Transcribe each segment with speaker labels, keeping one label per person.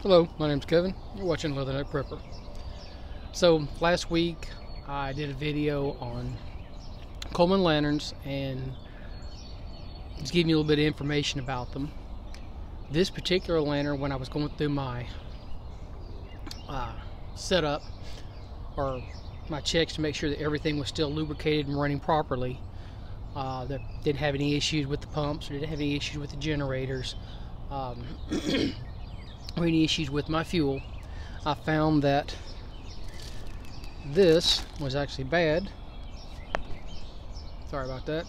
Speaker 1: Hello, my name's Kevin. You're watching Leatherneck Prepper. So last week I did a video on Colman lanterns and just giving you a little bit of information about them. This particular lantern, when I was going through my setup or my checks to make sure that everything was still lubricated and running properly, that didn't have any issues with the pumps or didn't have any issues with the generators, or any issues with my fuel, I found that this was actually bad. Sorry about that.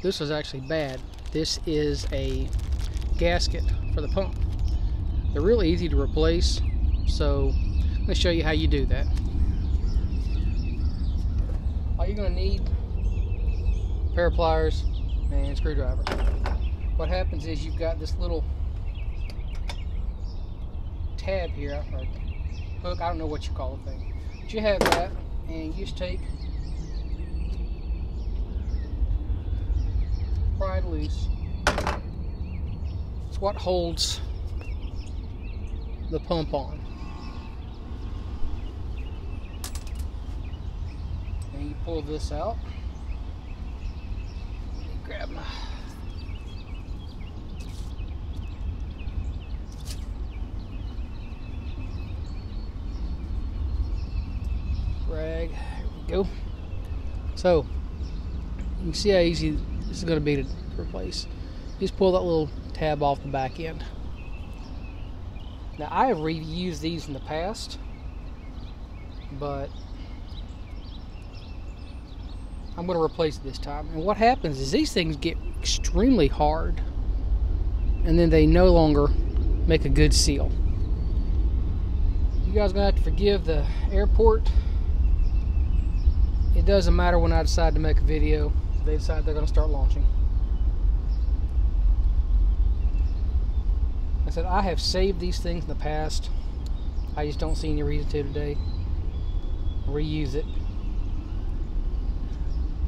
Speaker 1: This was actually bad. This is a gasket for the pump. They're really easy to replace, so I'm going to show you how you do that. All you're going to need, a pair of pliers and a screwdriver. What happens is you've got this little tab here, or hook, I don't know what you call the thing, but you have that, and you just take, pry it loose. It's what holds the pump on, and you pull this out. Let me grab my rag. There we go. So you can see how easy this is going to be to replace. You just pull that little tab off the back end. Now I have reused these in the past, but I'm going to replace it this time. And what happens is these things get extremely hard, and then they no longer make a good seal. You guys are going to have to forgive the airport. It doesn't matter when I decide to make a video. They decide they're going to start launching. I said I have saved these things in the past. I just don't see any reason to today. Reuse it.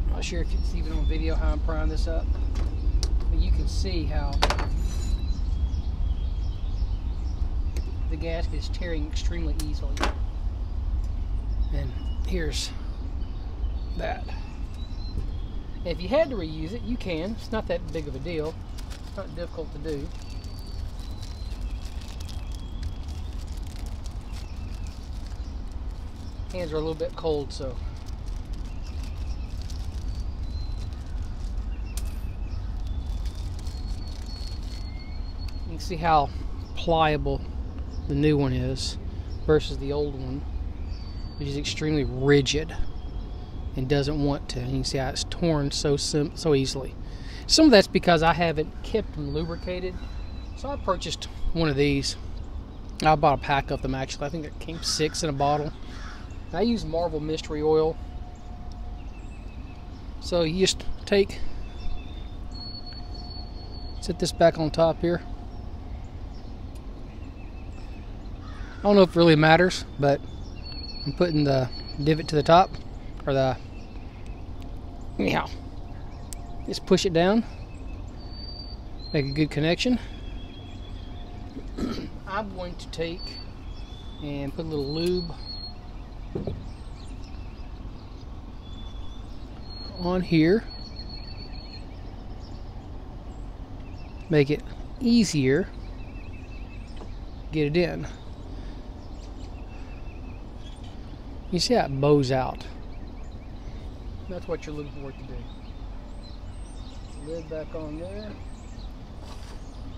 Speaker 1: I'm not sure if it's even on video how I'm prying this up, but you can see how the gasket is tearing extremely easily. And here's that. If you had to reuse it, you can. It's not that big of a deal. It's not difficult to do. Hands are a little bit cold, so you can see how pliable the new one is versus the old one, which is extremely rigid and doesn't want to. And you can see how it's torn so easily. Some of that's because I haven't kept them lubricated. So I purchased one of these. I bought a pack of them actually. I think it came 6 in a bottle. I use Marvel Mystery Oil. So you just set this back on top here. I don't know if it really matters, but I'm putting the divot to the top, or the, anyhow, just push it down, make a good connection. I'm going to take and put a little lube on here, make it easier get it in. You see how it bows out. That's what you're looking for it to do. Lid back on there.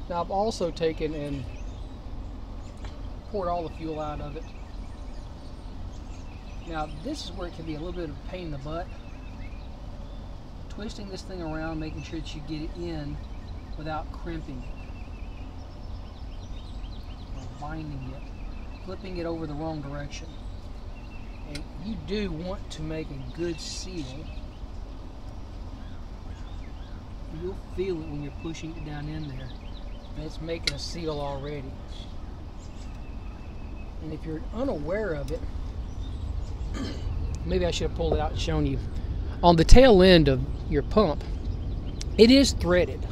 Speaker 1: Now I've also taken and poured all the fuel out of it. Now this is where it can be a little bit of a pain in the butt. Twisting this thing around, making sure that you get it in without crimping it, or binding it, flipping it over the wrong direction. And you do want to make a good seal. You'll feel it when you're pushing it down in there. And it's making a seal already. And if you're unaware of it, maybe I should have pulled it out and shown you. On the tail end of your pump, it is threaded.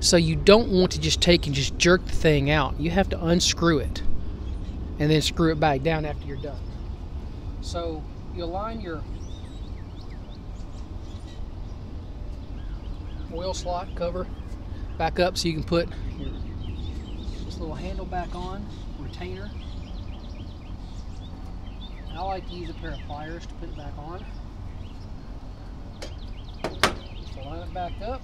Speaker 1: So you don't want to just take and just jerk the thing out. You have to unscrew it. and then screw it back down after you're done. So you align your oil slot cover back up so you can put this little handle back on, retainer. And I like to use a pair of pliers to put it back on. Just line it back up.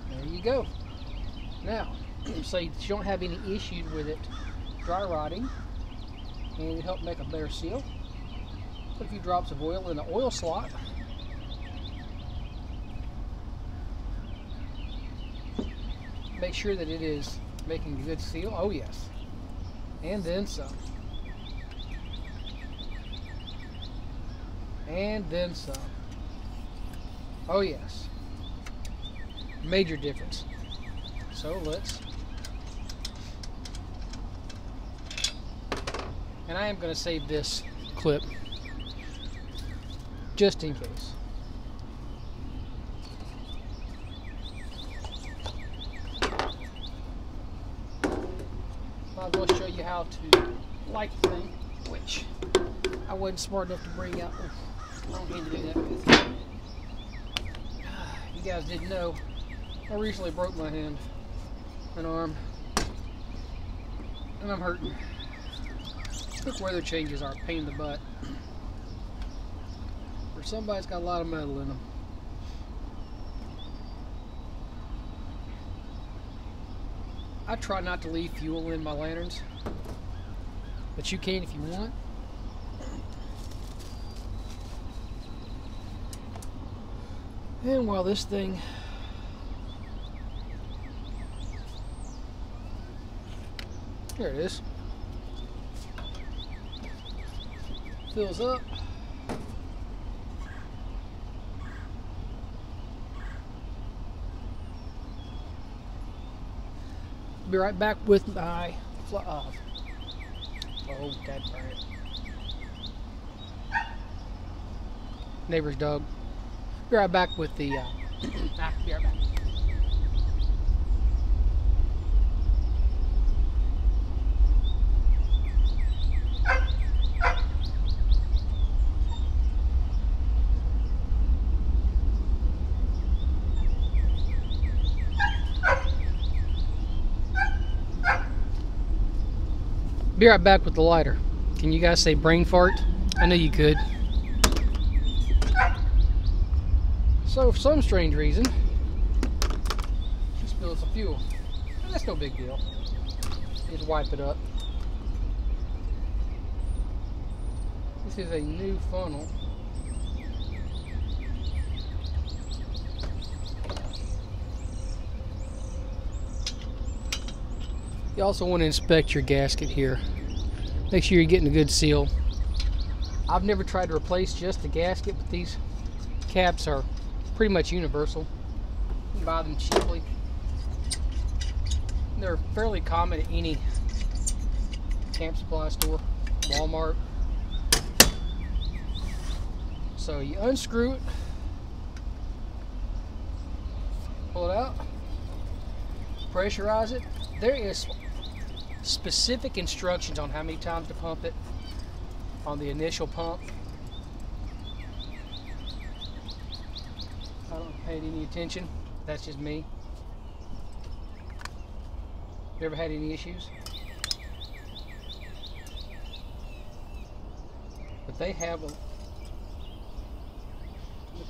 Speaker 1: There you go. Now, so you don't have any issues with it dry rotting, and it help make a better seal. Put a few drops of oil in the oil slot. Make sure that it is making a good seal. Oh yes. And then some. And then some. Oh yes. Major difference. So let's. And I am going to save this clip just in case. I will show you how to light the thing, which I wasn't smart enough to bring out the long hand to do that with. You guys didn't know, I recently broke my hand and arm, and I'm hurting. Quick weather changes are a pain in the butt. For somebody's got a lot of metal in them. I try not to leave fuel in my lanterns, but you can if you want. And while this thing there it is, fills up, be right back with my oh god darn it, neighbor's dog. Be right back with the be right back. Be right back with the lighter. Can you guys say brain fart? I know you could. So for some strange reason, she spills some fuel. That's no big deal. Just wipe it up. This is a new funnel. You also want to inspect your gasket here. Make sure you're getting a good seal. I've never tried to replace just the gasket, but these caps are pretty much universal. You can buy them cheaply. They're fairly common at any camp supply store, Walmart. So you unscrew it, pull it out, pressurize it. There is specific instructions on how many times to pump it on the initial pump. I don't pay any attention. That's just me. You ever had any issues? But they have the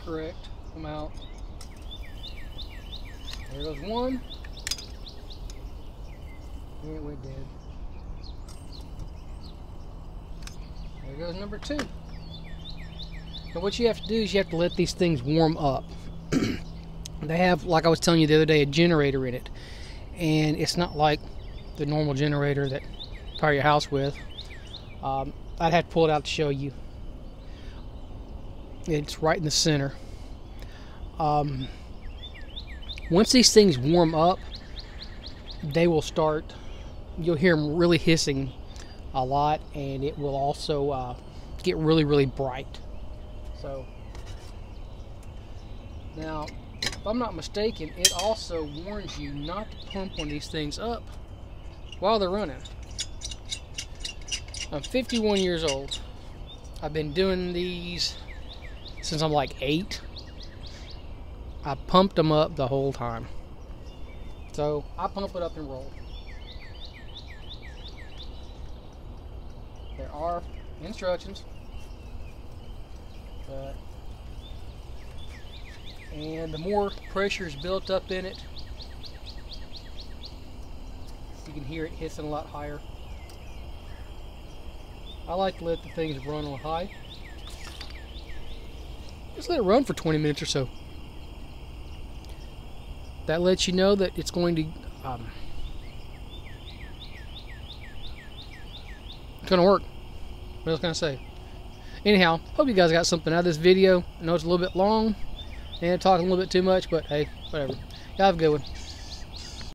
Speaker 1: correct amount. There goes one. And it went dead. There goes number two. Now what you have to do is you have to let these things warm up. They have, like I was telling you the other day, a generator in it. And it's not like the normal generator that you power your house with. I'd have to pull it out to show you. It's right in the center. Once these things warm up, they will start, you'll hear them really hissing a lot, and it will also get really, really bright. So, now, if I'm not mistaken, it also warns you not to pump one of these things up while they're running. I'm 51 years old. I've been doing these since I'm like 8. I pumped them up the whole time. So I pump it up and roll. There are instructions. And the more pressure is built up in it, you can hear it hissing a lot higher. I like to let the things run on high. Just let it run for 20 minutes or so. That lets you know that it's going to it's going to work. What else can I say? Anyhow, hope you guys got something out of this video. I know it's a little bit long and talking a little bit too much, but hey, whatever. Y'all have a good one.